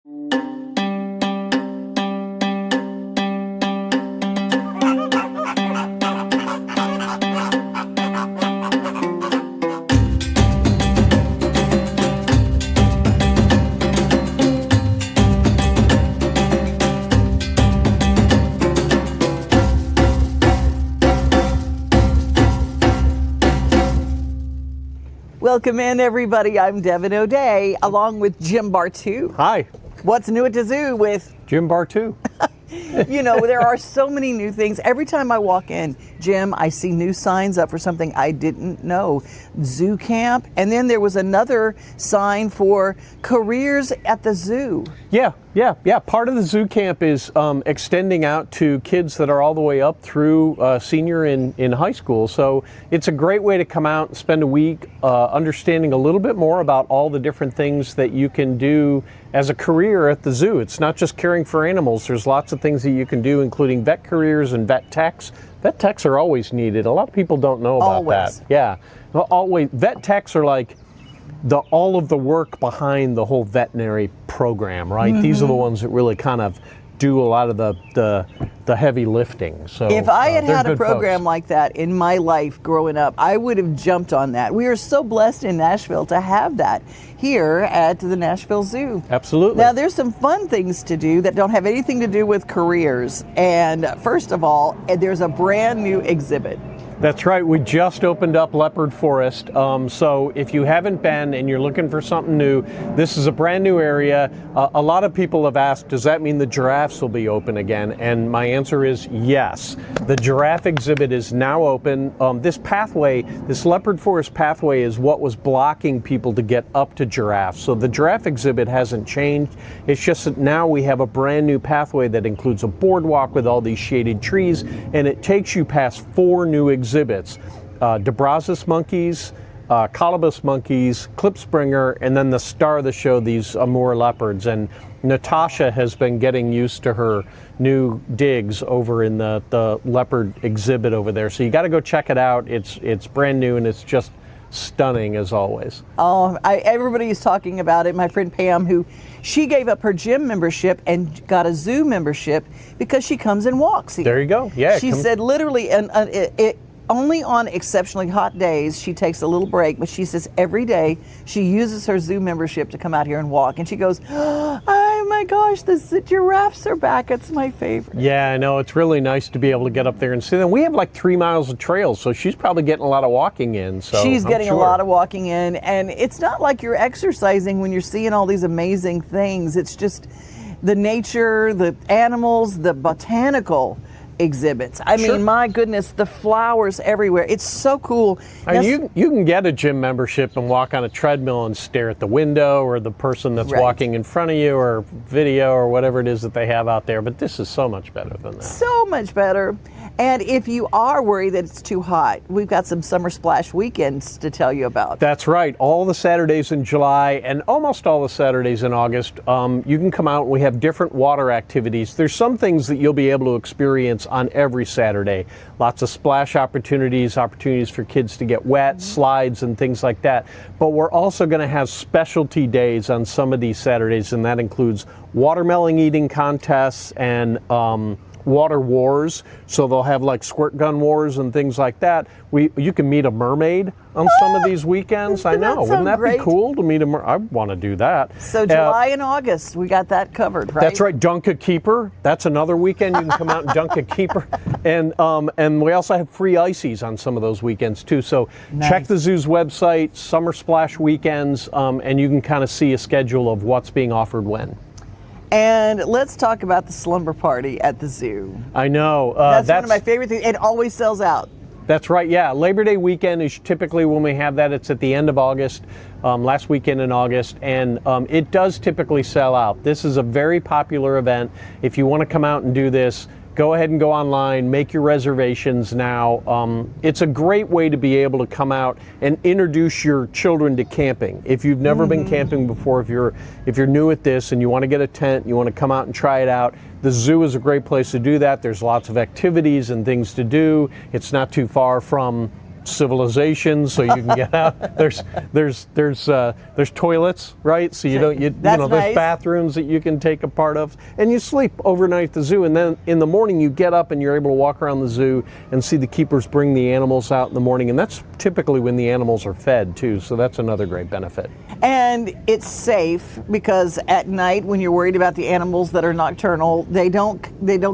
Welcome in, everybody. I'm Devon O'Day, along with Jim Bartoo. Hi. What's new at the zoo with Jim Bartoo. You know, there are so many new things. Every time I walk in, Jim, I see new signs up for something I didn't know. Zoo camp, and then there was another sign for careers at the zoo. Yeah. Part of the zoo camp is extending out to kids that are all the way up through senior in high school. So it's a great way to come out and spend a week understanding a little bit more about all the different things that you can do as a career at the zoo. It's not just caring for animals. There's lots of things that you can do, including vet careers and vet techs. Vet techs are always needed. A lot of people don't know about that. Yeah, well, always. Vet techs are like all of the work behind the whole veterinary program, right? Mm-hmm. These are the ones that really kind of do a lot of the heavy lifting. So if I had a program like that in my life growing up, I would have jumped on that. We are so blessed in Nashville to have that here at the Nashville Zoo. Absolutely. Now there's some fun things to do that don't have anything to do with careers. And first of all, there's a brand new exhibit. That's right. We just opened up Leopard Forest. So if you haven't been and you're looking for something new, this is a brand new area. A lot of people have asked, does that mean the giraffes will be open again? And my answer is yes. The giraffe exhibit is now open. This pathway, this Leopard Forest pathway, is what was blocking people to get up to giraffes. So the giraffe exhibit hasn't changed. It's just that now we have a brand new pathway that includes a boardwalk with all these shaded trees, and it takes you past 4 new exhibits. DeBrazos monkeys, colobus monkeys, klipspringer, and then the star of the show, these Amur leopards. And Natasha has been getting used to her new digs over in the leopard exhibit over there. So you got to go check it out. It's brand new and it's just stunning as always. Oh, everybody's talking about it. My friend Pam, she gave up her gym membership and got a zoo membership because she comes and walks here. There you go. Yeah. She said literally, only on exceptionally hot days she takes a little break, but she says every day she uses her zoo membership to come out here and walk. And she goes, oh my gosh, the giraffes are back. It's my favorite. Yeah, I know. It's really nice to be able to get up there and see them. We have like 3 miles of trails, so she's probably getting a lot of walking in. So she's getting a lot of walking in, and it's not like you're exercising when you're seeing all these amazing things. It's just the nature, the animals, the botanical exhibits. I mean, my goodness, the flowers everywhere. It's so cool. I mean, you can get a gym membership and walk on a treadmill and stare at the window or the person that's walking in front of you, or video, or whatever it is that they have out there. But this is so much better than that. So much better. And if you are worried that it's too hot, we've got some summer splash weekends to tell you about. That's right. All the Saturdays in July and almost all the Saturdays in August, you can come out and we have different water activities. There's some things that you'll be able to experience on every Saturday. Lots of splash opportunities for kids to get wet, slides and things like that. But we're also going to have specialty days on some of these Saturdays, and that includes watermelon eating contests and water wars. So they'll have like squirt gun wars and things like that. You can meet a mermaid on some of these weekends. I know. Wouldn't that be cool to meet a mermaid? I want to do that. So July and August, we got that covered, right? That's right. Dunk a keeper. That's another weekend. You can come out and dunk a keeper. And we also have free ices on some of those weekends too. So check the zoo's website, Summer Splash Weekends, and you can kind of see a schedule of what's being offered when. And let's talk about the slumber party at the zoo. I know. That's one of my favorite things. It always sells out. That's right, yeah. Labor Day weekend is typically when we have that. It's at the end of August, last weekend in August, and it does typically sell out. This is a very popular event. If you want to come out and do this, go ahead and go online, make your reservations now. It's a great way to be able to come out and introduce your children to camping. If you've never been camping before, if you're new at this and you want to get a tent, you want to come out and try it out, the zoo is a great place to do that. There's lots of activities and things to do. It's not too far from civilization, so you can get out. There's toilets, right? So there's nice. bathrooms that you can take a part of, and you sleep overnight at the zoo, and then in the morning you get up and you're able to walk around the zoo and see the keepers bring the animals out in the morning, and that's typically when the animals are fed too. So that's another great benefit. And it's safe because at night, when you're worried about the animals that are nocturnal, they don't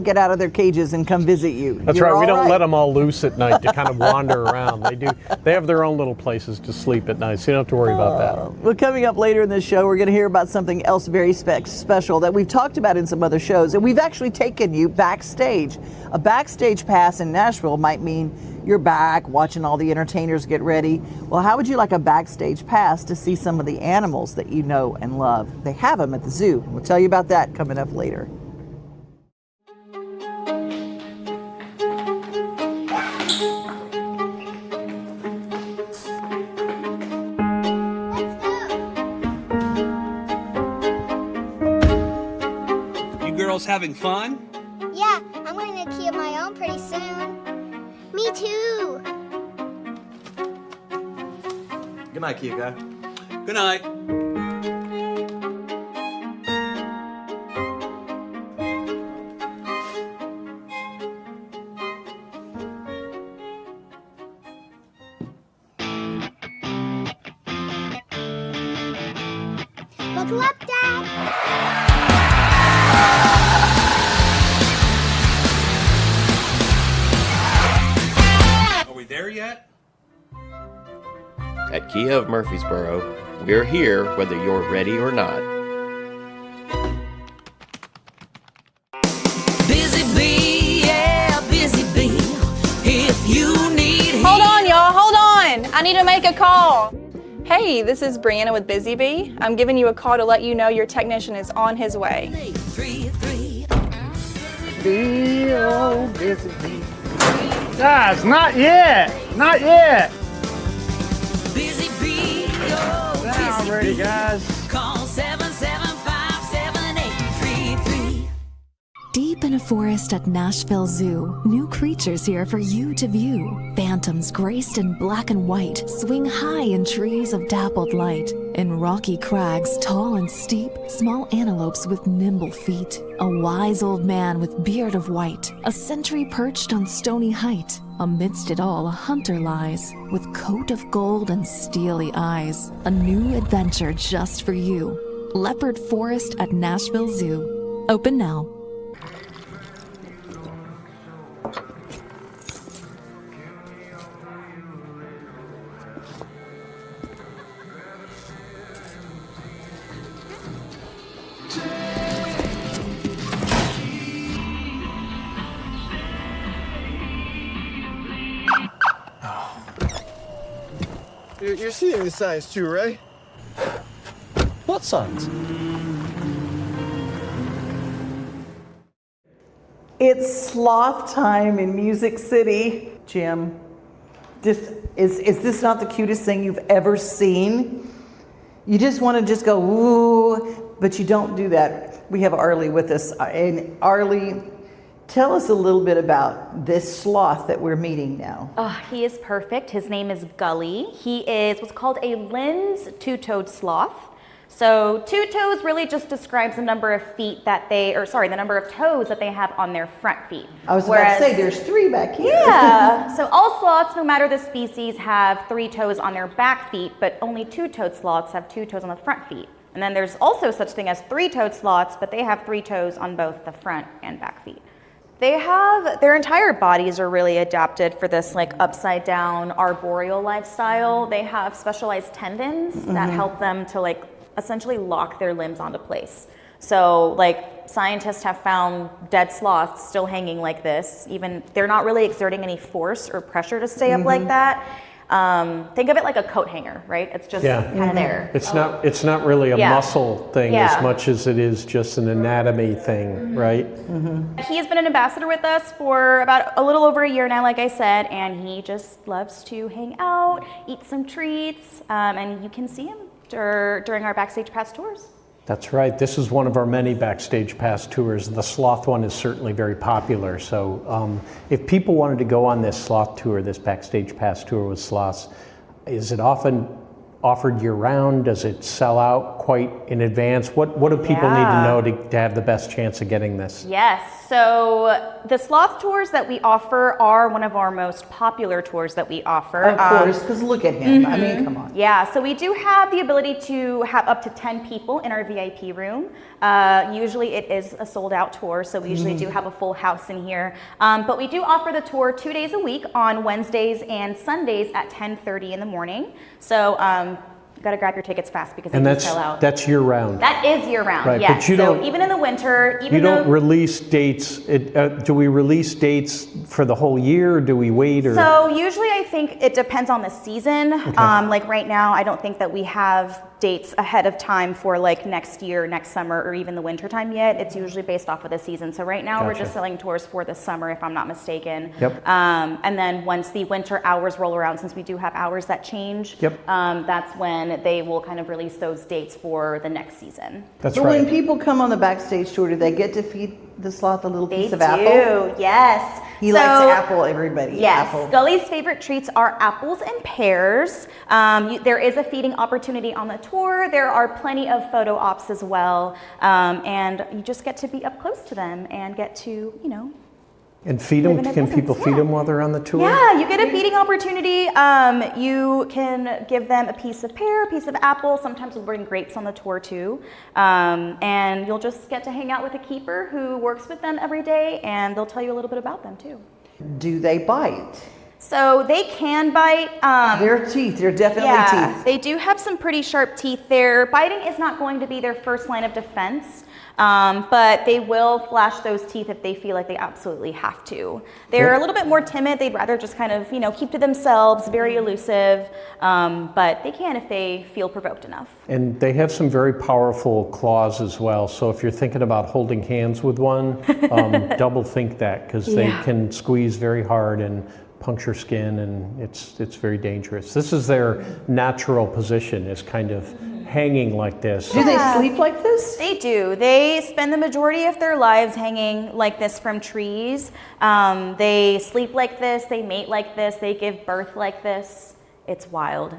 get out of their cages and come visit you. That's right. We don't let them all loose at night to kind of wander around. They have their own little places to sleep at night, so you don't have to worry about that. Well, coming up later in this show, we're going to hear about something else very special that we've talked about in some other shows, and we've actually taken you backstage. A backstage pass in Nashville might mean you're back watching all the entertainers get ready. Well, how would you like a backstage pass to see some of the animals that you know and love? They have them at the zoo. We'll tell you about that coming up later. You girls having fun? Yeah, I'm going to key of my own pretty soon. Me too. Good night, Kia guy. Good night. Buckle up, Dad. Are we there yet? At Kia of Murfreesboro, we're here whether you're ready or not. Busy bee, yeah, busy bee. If you need Hold on, y'all, hold on. I need to make a call. Hey, this is Brianna with Busy Bee. I'm giving you a call to let you know your technician is on his way. 3-3. Guys, not yet. Not yet. Busy bee, oh, Now busy I'm ready, bee. guys. Call 775-7833. Deep in a forest at Nashville Zoo, new creatures here for you to view. Phantoms graced in black and white swing high in trees of dappled light. In rocky crags, tall and steep, small antelopes with nimble feet. A wise old man with beard of white, a sentry perched on stony height. Amidst it all, a hunter lies, with coat of gold and steely eyes. A new adventure just for you. Leopard Forest at Nashville Zoo. Open now. You're seeing the signs too, right? What signs? It's sloth time in Music City. Jim, is this not the cutest thing you've ever seen? You just want to just go, ooh, but you don't do that. We have Arlie with us. And Arlie, tell us a little bit about this sloth that we're meeting now. He is perfect. His name is Gully. He is what's called a lens two-toed sloth. So two toes really just describes the number of feet that the number of toes that they have on their front feet. I was about to say, there's 3 back here. Yeah, so all sloths, no matter the species, have 3 toes on their back feet, but only two-toed sloths have 2 toes on the front feet. And then there's also such thing as 3-toed sloths, but they have 3 toes on both the front and back feet. They have, their entire bodies are really adapted for this like upside down arboreal lifestyle. They have specialized tendons that help them to like essentially lock their limbs onto place. So like scientists have found dead sloths still hanging like this, even they're not really exerting any force or pressure to stay up like that. Think of it like a coat hanger, right? It's just kind of there. It's not really a muscle thing as much as it is just an anatomy thing, right? He has been an ambassador with us for about a little over a year now, like I said, and he just loves to hang out, eat some treats, and you can see him during our backstage pass tours. That's right. This is one of our many Backstage Pass tours. The sloth one is certainly very popular. So if people wanted to go on this sloth tour, this Backstage Pass tour with sloths, is it often offered year-round? Does it sell out quite in advance? What do people need to know to have the best chance of getting this? Yes, so the sloth tours that we offer are one of our most popular tours that we offer. Of course, because look at him. I mean, come on. Yeah, so we do have the ability to have up to 10 people in our VIP room. Usually it is a sold out tour, so we usually do have a full house in here. But we do offer the tour 2 days a week on Wednesdays and Sundays at 10:30 in the morning. So you gotta grab your tickets fast because they do sell out. That's year round. That is year round, Right, yes. but you So don't- even in the winter, even You don't though release dates. Do we release dates for the whole year, or do we wait? Or So usually I think it depends on the season. Like right now, I don't think that we have dates ahead of time for like next year, next summer, or even the winter time yet. It's usually based off of the season. So right now we're just selling tours for the summer, if I'm not mistaken. Yep. And then once the winter hours roll around, since we do have hours that change, that's when they will kind of release those dates for the next season. That's But right. when people come on the Backstage tour, do they get to feed the sloth a little They piece of do, apple? yes. He So- likes apple, everybody. Yes, Apple. Scully's favorite treats are apples and pears. There is a feeding opportunity on the tour. There are plenty of photo ops as well. And you just get to be up close to them and get to, you know. And feed them? Live in a Can business, people feed them while they're on the tour? Yeah, you get a feeding opportunity. You can give them a piece of pear, a piece of apple. Sometimes we'll bring grapes on the tour too. And you'll just get to hang out with a keeper who works with them every day, and they'll tell you a little bit about them too. Do they bite? So they can bite. Their teeth, they're definitely teeth. They do have some pretty sharp teeth. Their biting is not going to be their first line of defense, but they will flash those teeth if they feel like they absolutely have to. They're a little bit more timid. They'd rather just kind of, you know, keep to themselves, very elusive, but they can if they feel provoked enough. And they have some very powerful claws as well. So if you're thinking about holding hands with one, double think that, because they can squeeze very hard and puncture skin, and it's very dangerous. This is their natural position, is kind of hanging like this. Do they sleep like this? They do. They spend the majority of their lives hanging like this from trees. They sleep like this, they mate like this, they give birth like this. It's wild.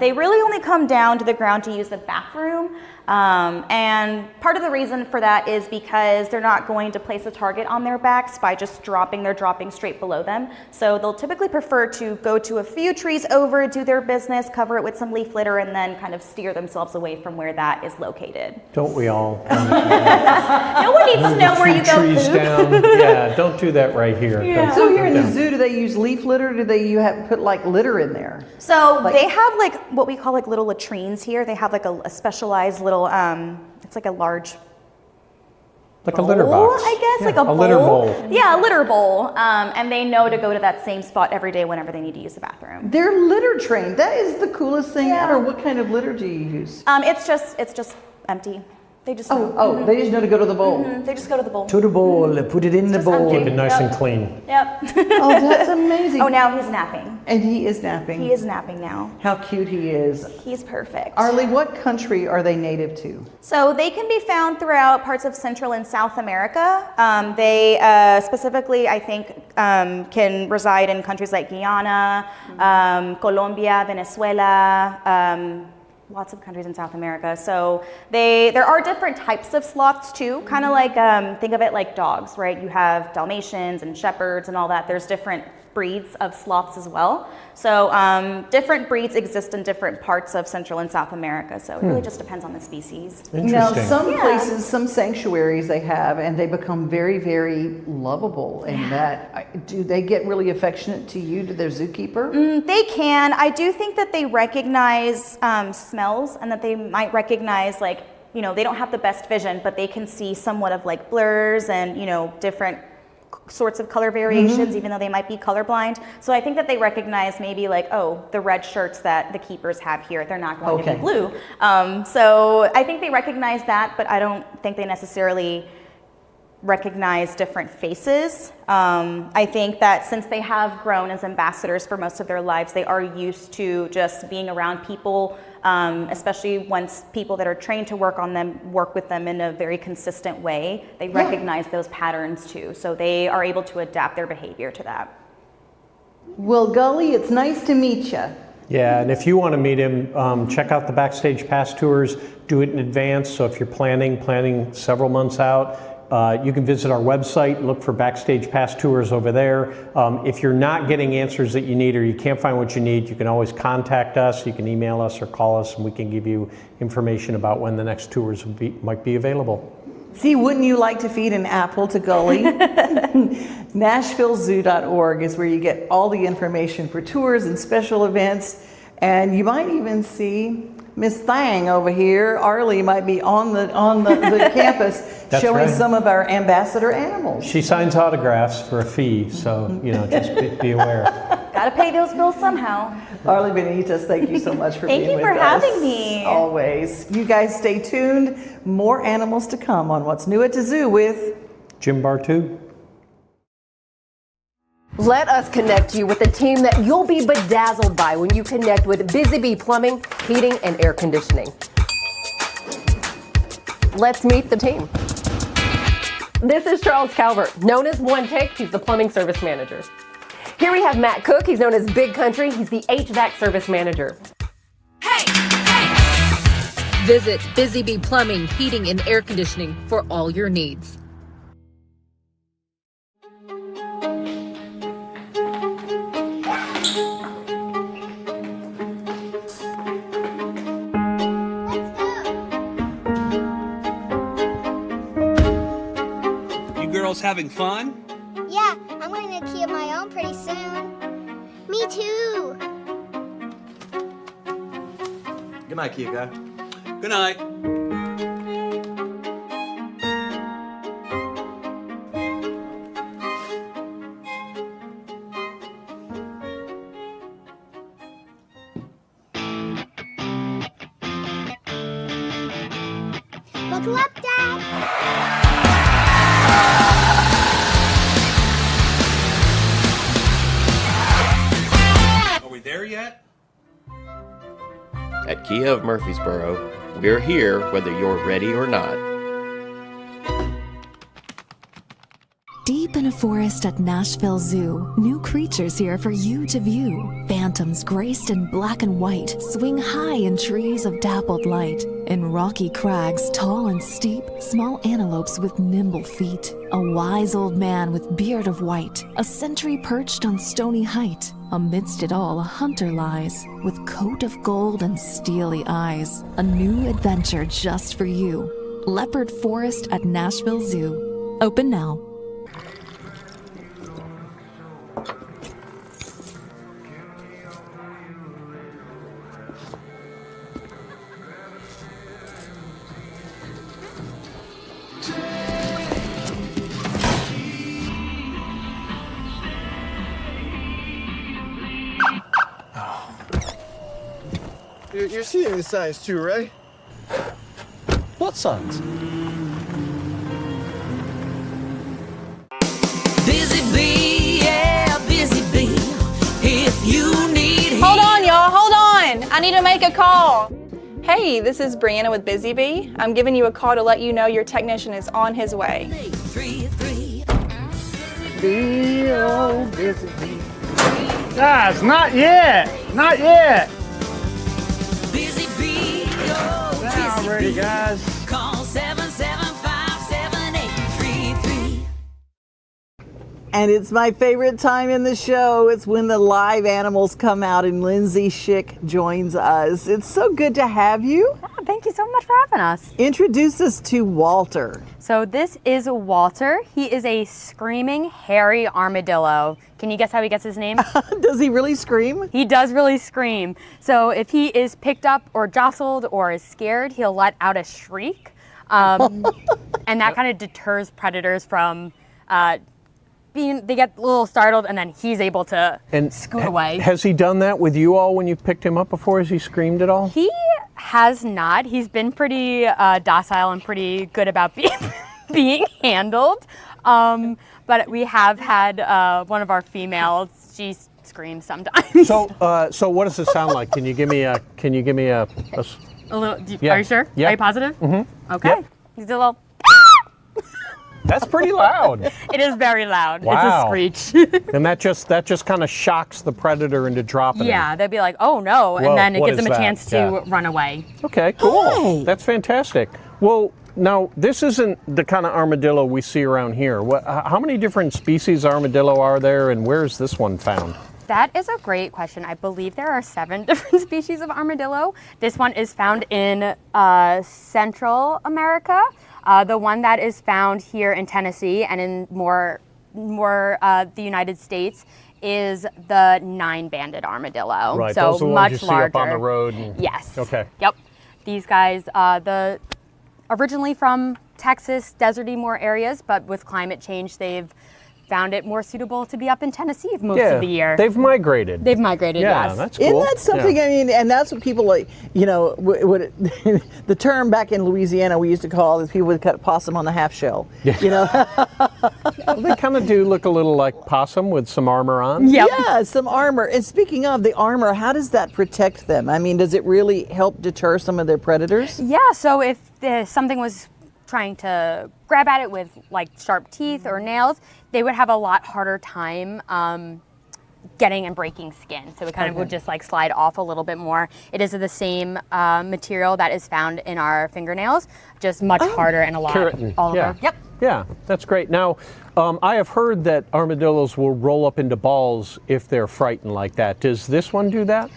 They really only come down to the ground to use the bathroom. And part of the reason for that is because they're not going to place a target on their backs by just dropping. They're dropping straight below them. So they'll typically prefer to go to a few trees over, do their business, cover it with some leaf litter, and then kind of steer themselves away from where that is located. Don't we all? No one needs to know where you go Trees poop. down. Yeah, don't do that right here. Don't So put here it in the down. zoo, do they use leaf litter? Do they put like litter in there? So they have like what we call like little latrines here. They have like a specialized little, it's like a large Like a litter bowl, box. I guess, Yeah, like a litter bowl. bowl. Yeah, a litter bowl. And they know to go to that same spot every day whenever they need to use the bathroom. They're litter trained. That is the coolest thing ever. What kind of litter do you use? It's just empty. They just know. They just know to go to the bowl. They just go to the bowl. To the bowl, put it in the Just bowl. Keep it nice and clean. Yep. Oh, that's amazing. Oh, now he's napping. And he is napping. He is napping now. How cute he is. He's perfect. Arlie, what country are they native to? So they can be found throughout parts of Central and South America. They specifically, I think, can reside in countries like Guyana, Colombia, Venezuela, lots of countries in South America. So there are different types of sloths too, kind of like, think of it like dogs, right? You have Dalmatians and Shepherds and all that. There's different breeds of sloths as well. So different breeds exist in different parts of Central and South America. So it really just depends on the species. Now, Interesting. some places, some sanctuaries they have, and they become very, very lovable. And that, do they get really affectionate to you, to their zookeeper? They can. I do think that they recognize smells, and that they might recognize, like, you know, they don't have the best vision, but they can see somewhat of like blurs and, you know, different sorts of color variations, even though they might be colorblind. So I think that they recognize maybe like, oh, the red shirts that the keepers have here, they're not going to be blue. So I think they recognize that, but I don't think they necessarily recognize different faces. I think that since they have grown as ambassadors for most of their lives, they are used to just being around people, especially once people that are trained to work on them work with them in a very consistent way. They recognize those patterns too, so they are able to adapt their behavior to that. Well, Gully, it's nice to meet you. Yeah, and if you want to meet him, check out the Backstage Pass Tours. Do it in advance, so if you're planning several months out, you can visit our website, look for Backstage Pass Tours over there. If you're not getting answers that you need or you can't find what you need, you can always contact us. You can email us or call us, and we can give you information about when the next tours might be available. See, wouldn't you like to feed an apple to Gully? NashvilleZoo.org is where you get all the information for tours and special events. And you might even see Miss Thang over here. Arlie might be on the campus showing some of our ambassador animals. She signs autographs for a fee, so just be aware. Gotta pay those bills somehow. Arlie Benitez, thank you so much for being with us. Thank you for having me. Always. You guys stay tuned. More animals to come on What's New at the Zoo with Jim Bartoo. Let us connect you with a team that you'll be bedazzled by when you connect with Busy Bee Plumbing, Heating, and Air Conditioning. Let's meet the team. This is Charles Calvert, known as One Take. He's the plumbing service manager. Here we have Matt Cook. He's known as Big Country. He's the HVAC service manager. Visit Busy Bee Plumbing, Heating, and Air Conditioning for all your needs. Having fun? Yeah, I'm going to key of my own pretty soon. Me too. Good night, Kia guy. Good night. Buckle up, Dad. There yet? At Kia of Murfreesboro, we're here whether you're ready or not. Deep in a forest at Nashville Zoo, new creatures here for you to view. Phantoms graced in black and white swing high in trees of dappled light. In rocky crags, tall and steep, small antelopes with nimble feet. A wise old man with beard of white, a sentry perched on stony height. Amidst it all, a hunter lies, with coat of gold and steely eyes. A new adventure just for you. Leopard Forest at Nashville Zoo. Open now. You're seeing the signs too, right? What signs? Busy bee, yeah, busy bee. If you need Hold on, y'all, hold on. I need to make a call. Hey, this is Brianna with Busy Bee. I'm giving you a call to let you know your technician is on his way. 3-3. Bee, oh, busy bee. Guys, not yet. Not yet. Busy bee, oh, Now busy ready, bee. guys. Call 775-7833. And it's my favorite time in the show. It's when the live animals come out and Lindsay Schick joins us. It's so good to have you. Oh, thank you so much for having us. Introduce us to Walter. So this is Walter. He is a screaming, hairy armadillo. Can you guess how he gets his name? Does he really scream? He does really scream. So if he is picked up or jostled or is scared, he'll let out a shriek. And that kind of deters predators from they get a little startled, and then he's able to scoot away. Has he done that with you all when you've picked him up before? Has he screamed at all? He has not. He's been pretty docile and pretty good about being being handled. But we have had one of our females. She screams sometimes. So what does it sound like? Can you give me a little, yeah. Are you sure? Yeah. Are you positive? Mm-hmm. Okay. Yep. He's a little. That's pretty loud. It is very loud. Wow. It's a screech. And that just kind of shocks the predator into dropping Yeah, him. they'd be like, oh no, Whoa, and then it what gives is them a that? chance to Yeah. run away. Okay, cool. Hey. That's fantastic. Well, now this isn't the kind of armadillo we see around here. How many different species of armadillo are there, and where is this one found? That is a great question. I believe there are 7 different species of armadillo. This one is found in Central America. The one that is found here in Tennessee and in more the United States is the 9-banded armadillo. Right, so those are the much ones you larger. see up on the road. Yes. Okay. Yep. These guys, originally from Texas, deserty more areas, but with climate change, they've found it more suitable to be up in Tennessee most of the year. They've migrated. They've migrated, Yeah, yes. that's cool. Isn't that something? Yeah. I mean, and that's what people like. You know, what the term back in Louisiana we used to call is people would cut possum on the half shell. Yeah. You know. Well, they kind of do look a little like possum with some armor on. Yep. Yeah, some armor. And speaking of the armor, how does that protect them? I mean, does it really help deter some of their predators? Yeah, so if something was trying to grab at it with like sharp teeth or nails, they would have a lot harder time getting and breaking skin. So it kind of would just like slide off a little bit more. It is the same material that is found in our fingernails, just much harder and a lot Keratin. all Yeah. over. Yep. Yeah, that's great. Now, I have heard that armadillos will roll up into balls if they're frightened like that. Does this one do that?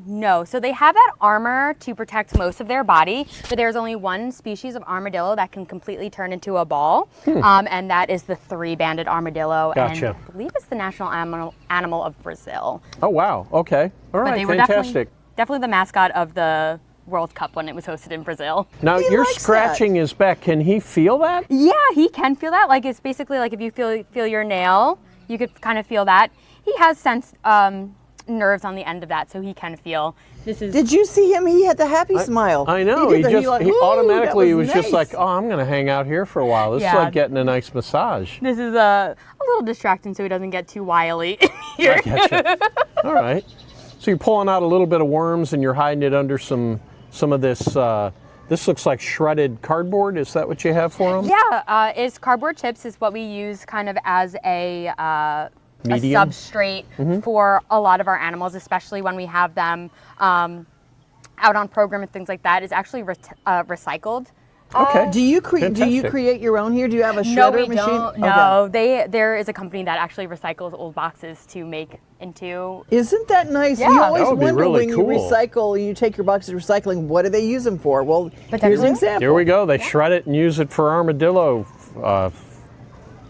No, so they have that armor to protect most of their body, but there's only one species of armadillo that can completely turn into a ball, and that is the 3-banded armadillo, Gotcha. and I believe it's the national animal of Brazil. Oh, wow. Okay. All But right, they were fantastic. definitely the mascot of the World Cup when it was hosted in Brazil. Now, you're likes scratching his back. Can he feel that? Yeah, he can feel that. Like, it's basically like if you feel your nail, you could kind of feel that. He has nerves on the end of that, so he can feel. This is. Did you see him? He had the happy smile. I know. He He did that. just He like, "Ooh, automatically that was nice." just like, oh, I'm going to hang out here for a while. This is Yeah. like getting a nice massage. This is a little distracting so he doesn't get too wily here. I getcha. All right. So you're pulling out a little bit of worms and you're hiding it under some of this. This looks like shredded cardboard. Is that what you have for them? Yeah, it's cardboard chips is what we use kind of as a Medium? substrate for a lot of our animals, especially when we have them out on program and things like that. It's actually recycled. Okay. Do you create your own here? Do you have a shredder No, we machine? don't. No, there is a company that actually recycles old boxes to make into. Isn't that nice? Yeah. You always That would be wonder really when cool. you recycle, you take your boxes of recycling, what do they use them for? Well, here's an Potentially. example. Here we go. They shred it and use it for armadillo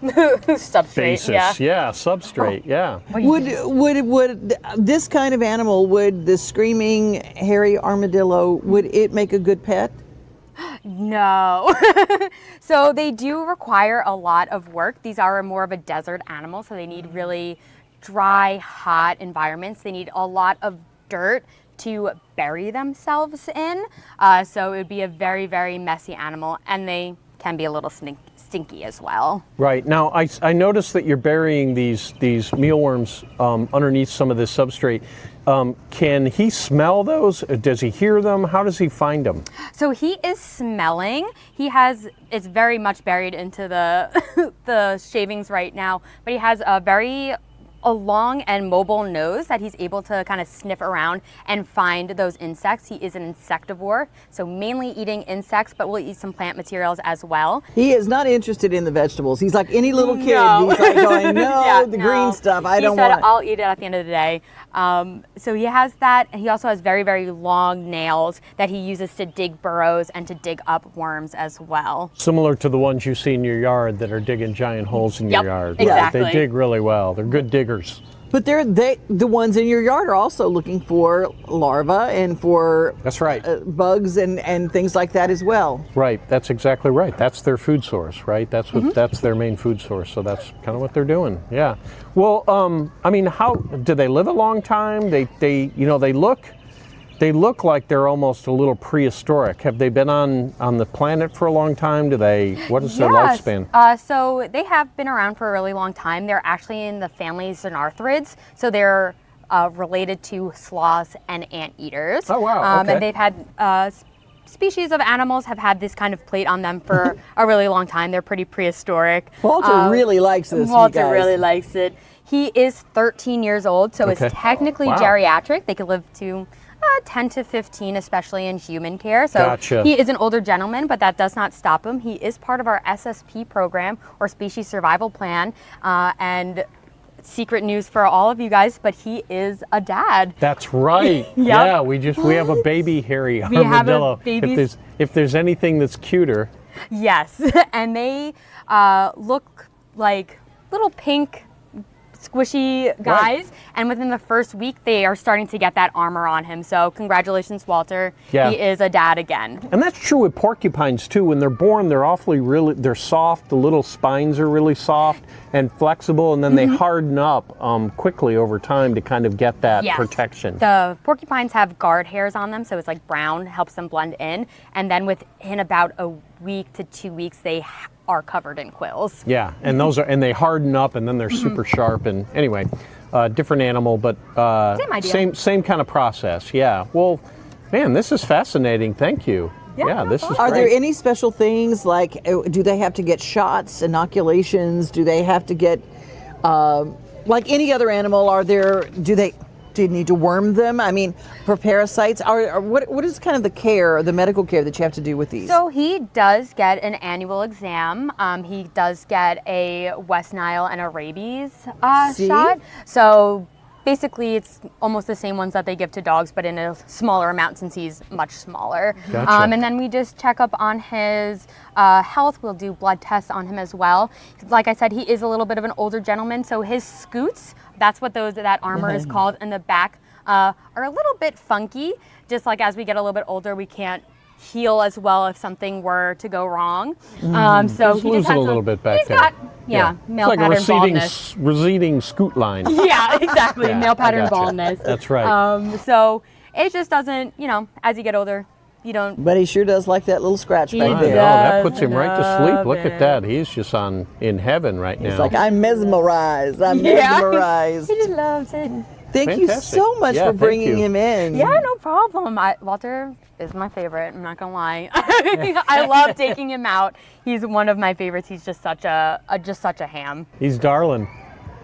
Substrate. basis. Yeah. Substrate. Yeah. Would this kind of animal, would the screaming hairy armadillo, would it make a good pet? No. So they do require a lot of work. These are more of a desert animal, so they need really dry, hot environments. They need a lot of dirt to bury themselves in. So it would be a very, very messy animal, and they can be a little stinky as well. Right. Now, I noticed that you're burying these mealworms underneath some of this substrate. Can he smell those? Does he hear them? How does he find them? So he is smelling. It's very much buried into the the shavings right now, but he has a long and mobile nose that he's able to kind of sniff around and find those insects. He is an insectivore, so mainly eating insects, but will eat some plant materials as well. He is not interested in the vegetables. He's like any little kid. No. He's like going, no, Yeah, the no. green stuff, I He don't said, want it. I'll eat it at the end of the day. So he has that, and he also has very, very long nails that he uses to dig burrows and to dig up worms as well. Similar to the ones you see in your yard that are digging giant holes in your yard. Exactly. They dig really well. They're good diggers. But the ones in your yard are also looking for larvae and for That's right. bugs and things like that as well. Right. That's exactly right. That's their food source, right? That's what that's their main food source. So that's kind of what they're doing. Yeah. Well, I mean, how do they live a long time? They look They look like they're almost a little prehistoric. Have they been on the planet for a long time? What is their lifespan? So they have been around for a really long time. They're actually in the families Xenarthrids, so they're related to sloths and anteaters. Oh, wow. Okay. And they've had species of animals have had this kind of plate on them for a really long time. They're pretty prehistoric. Walter really likes this. Walter really likes it. He is 13 years old, so it's technically geriatric. They could live to 10 to 15, especially in human care. So he is an older gentleman, but that does not stop him. He is part of our SSP program, or Species Survival Plan, and secret news for all of you guys, but he is a dad. That's right. Yeah, we have a baby hairy armadillo. If there's anything that's cuter. Yes, and they look like little pink squishy guys, and within the first week they are starting to get that armor on him. So congratulations, Walter. Yeah. He is a dad again. And that's true with porcupines too. When they're born, they're soft. The little spines are really soft and flexible, and then they harden up quickly over time to kind of get that protection. The porcupines have guard hairs on them, so it's like brown, helps them blend in, and then within about a week to 2 weeks they are covered in quills. Yeah, and they harden up, and then they're super sharp. And anyway, different animal, but same idea. Same kind of process. Yeah. Well, man, this is fascinating. Thank you. Yeah, this is Are great. there any special things, like do they have to get shots, inoculations? Do they have to get, like any other animal, do you need to worm them? I mean, for parasites, what is kind of the medical care that you have to do with these? So he does get an annual exam. He does get a West Nile and a rabies shot. So basically, it's almost the same ones that they give to dogs, but in a smaller amount since he's much smaller. Gotcha. And then we just check up on his health. We'll do blood tests on him as well. Like I said, he is a little bit of an older gentleman, so his scoots, that's what that armor is called, in the back are a little bit funky. Just like as we get a little bit older, we can't heal as well if something were to go wrong. So he just has a little bit back there. Male it's like pattern a baldness. receding scoot line. Yeah, exactly. Yeah, male pattern I gotcha. baldness. That's right. So it just doesn't, as you get older, you don't. But he sure does like that little scratch back there. That puts him right to sleep. Look at that. He's just in heaven right now. It's like, I'm mesmerized. Mesmerized. He just loves it. Thank you so much for bringing him in. Yeah, no problem. Walter is my favorite. I'm not gonna lie. I love taking him out. He's one of my favorites. He's just such a ham. He's darling.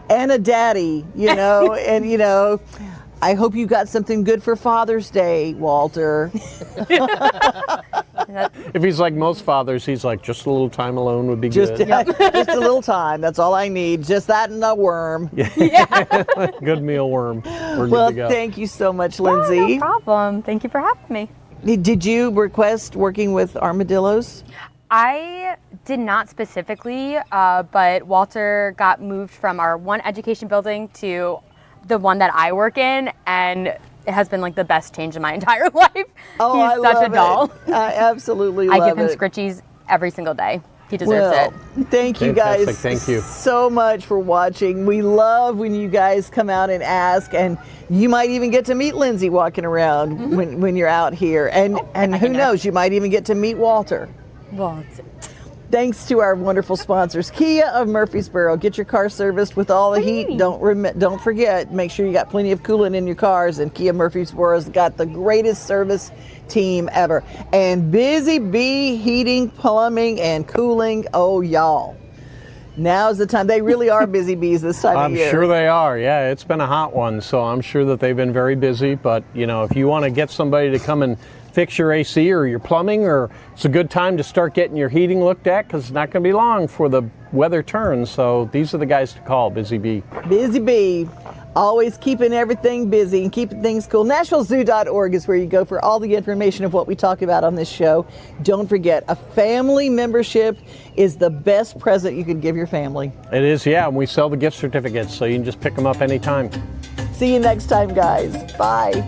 And a daddy, and I hope you got something good for Father's Day, Walter. If he's like most fathers, he's like, just a little time alone would be Just good. a little time. That's all I need. Just that and a worm. Good mealworm. We're good to go. Thank you so much, Lindsay. No problem. Thank you for having me. Did you request working with armadillos? I did not specifically, but Walter got moved from our one education building to the one that I work in, and it has been like the best change in my entire life. Oh, He's such a doll. I absolutely love it. I give him scritchies every single day. He deserves it. Thank you guys Thank you so much for watching. We love when you guys come out and ask, and you might even get to meet Lindsay walking around when you're out here. And who knows, you might even get to meet Walter. Thanks to our wonderful sponsors, Kia of Murfreesboro. Get your car serviced with all the heat. Don't forget, make sure you got plenty of coolant in your cars. And Kia Murfreesboro's got the greatest service team ever. And Busy Bee Heating, Plumbing, and Cooling. Oh, y'all. Now's the time. They really are busy bees this time of year. I'm sure they are. Yeah, it's been a hot one, so I'm sure that they've been very busy. But, if you want to get somebody to come and fix your AC or your plumbing, or it's a good time to start getting your heating looked at, because it's not going to be long before the weather turns. So these are the guys to call, Busy Bee. Busy Bee. Always keeping everything busy and keeping things cool. NashvilleZoo.org is where you go for all the information of what we talk about on this show. Don't forget, a family membership is the best present you could give your family. It is, yeah. And we sell the gift certificates, so you can just pick them up anytime. See you next time, guys. Bye.